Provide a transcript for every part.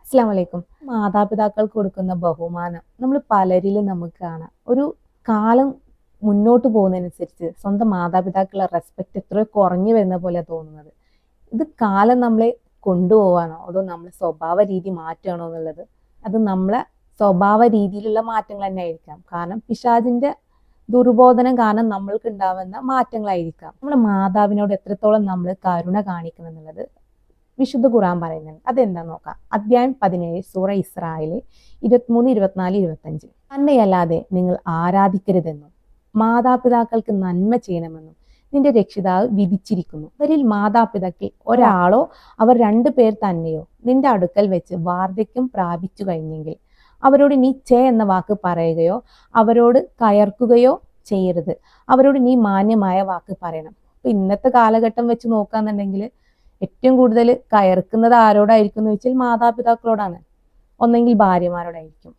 അസ്സലാമു അലൈക്കും. മാതാപിതാക്കൾക്ക് കൊടുക്കുന്ന ബഹുമാനം നമ്മൾ പലരിലും നമുക്ക് കാണാം. ഒരു കാലം മുന്നോട്ട് പോകുന്നതിനനുസരിച്ച് സ്വന്തം മാതാപിതാക്കളുടെ റെസ്പെക്ട് എത്രയോ കുറഞ്ഞു വരുന്ന പോലെയാണ് തോന്നുന്നത്. ഇത് കാലം നമ്മളെ കൊണ്ടുപോവാനോ അതോ നമ്മളെ സ്വഭാവ രീതി മാറ്റുകയാണോ എന്നുള്ളത് അത് നമ്മളെ സ്വഭാവ രീതിയിലുള്ള മാറ്റങ്ങൾ തന്നെ ആയിരിക്കാം. കാരണം പിശാചിന്റെ ദുർബോധനം കാരണം നമ്മൾക്ക് ഉണ്ടാവുന്ന മാറ്റങ്ങളായിരിക്കാം. നമ്മുടെ മാതാവിനോട് എത്രത്തോളം നമ്മൾ കരുണ കാണിക്കണം എന്നുള്ളത് വിശുദ്ധ ഖുർആൻ പറയുന്നുണ്ട്. അതെന്താന്ന് നോക്കാം. അധ്യായം 17 സൂറ ഇസ്രായേല് 23, 24, 25. തന്നെയല്ലാതെ നിങ്ങൾ ആരാധിക്കരുതെന്നും മാതാപിതാക്കൾക്ക് നന്മ ചെയ്യണമെന്നും നിന്റെ രക്ഷിതാവ് വിധിച്ചിരിക്കുന്നു. അവരിൽ മാതാപിതാക്കൾ ഒരാളോ അവർ 2 പേർ തന്നെയോ നിന്റെ അടുക്കൽ വെച്ച് വാർദ്ധക്യം പ്രാപിച്ചു കഴിഞ്ഞെങ്കിൽ അവരോട് നീ ചേ എന്ന വാക്ക് പറയുകയോ അവരോട് കയർക്കുകയോ ചെയ്യരുത്. അവരോട് നീ മാന്യമായ വാക്ക് പറയണം. അപ്പൊ ഇന്നത്തെ കാലഘട്ടം വെച്ച് നോക്കാന്നുണ്ടെങ്കിൽ ഏറ്റവും കൂടുതൽ കയർക്കുന്നത് ആരോടായിരിക്കും എന്ന് വെച്ചാൽ മാതാപിതാക്കളോടാണ്, ഒന്നെങ്കിൽ ഭാര്യമാരോടായിരിക്കും.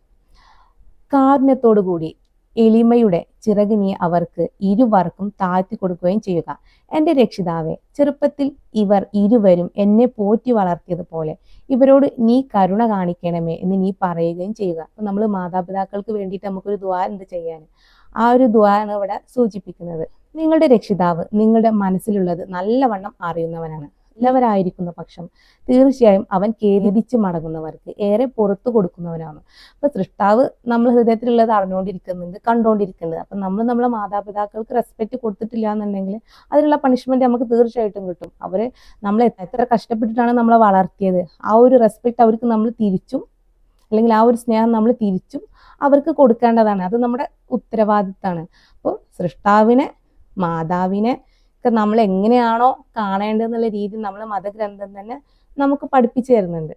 കാരുണ്യത്തോടു കൂടി എളിമയുടെ ചിറക് നീ അവർക്ക് ഇരുവർക്കും താഴ്ത്തി കൊടുക്കുകയും ചെയ്യുക. എൻ്റെ രക്ഷിതാവെ, ചെറുപ്പത്തിൽ ഇവർ ഇരുവരും എന്നെ പോറ്റി വളർത്തിയതുപോലെ ഇവരോട് നീ കരുണ കാണിക്കണമേ എന്ന് നീ പറയുകയും ചെയ്യുക. അപ്പൊ നമ്മൾ മാതാപിതാക്കൾക്ക് വേണ്ടിയിട്ട് നമുക്കൊരു ദുആ ഉണ്ട് ചെയ്യാൻ. ആ ഒരു ദുആ ആണ് ഇവിടെ സൂചിപ്പിക്കുന്നത്. നിങ്ങളുടെ രക്ഷിതാവ് നിങ്ങളുടെ മനസ്സിലുള്ളത് നല്ലവണ്ണം അറിയുന്നവനാണ്. നല്ലവരായിരിക്കുന്ന പക്ഷം തീർച്ചയായും അവൻ ഖേദിച്ച് മടങ്ങുന്നവർക്ക് ഏറെ പുറത്തു കൊടുക്കുന്നവനാണ്. അപ്പൊ സൃഷ്ടാവ് നമ്മൾ ഹൃദയത്തിലുള്ളത് അറിഞ്ഞുകൊണ്ടിരിക്കുന്നുണ്ട്, കണ്ടുകൊണ്ടിരിക്കുന്നുണ്ട്. അപ്പൊ നമ്മൾ നമ്മളെ മാതാപിതാക്കൾക്ക് റെസ്പെക്ട് കൊടുത്തിട്ടില്ല എന്നുണ്ടെങ്കിൽ അതിനുള്ള പണിഷ്മെന്റ് നമുക്ക് തീർച്ചയായിട്ടും കിട്ടും. അവര് നമ്മളെ എത്ര കഷ്ടപ്പെട്ടിട്ടാണ് നമ്മളെ വളർത്തിയത്, ആ ഒരു റെസ്പെക്ട് അവർക്ക് നമ്മൾ തിരിച്ചും, അല്ലെങ്കിൽ ആ ഒരു സ്നേഹം നമ്മൾ തിരിച്ചും അവർക്ക് കൊടുക്കേണ്ടതാണ്. അത് നമ്മുടെ ഉത്തരവാദിത്തമാണ്. അപ്പോൾ സൃഷ്ടാവിനെ, മാതാവിനെ നമ്മൾ എങ്ങനെയാണോ കാണേണ്ടതെന്നുള്ള രീതി നമ്മൾ മതഗ്രന്ഥം തന്നെ നമുക്ക് പഠിപ്പിച്ചു തരുന്നുണ്ട്.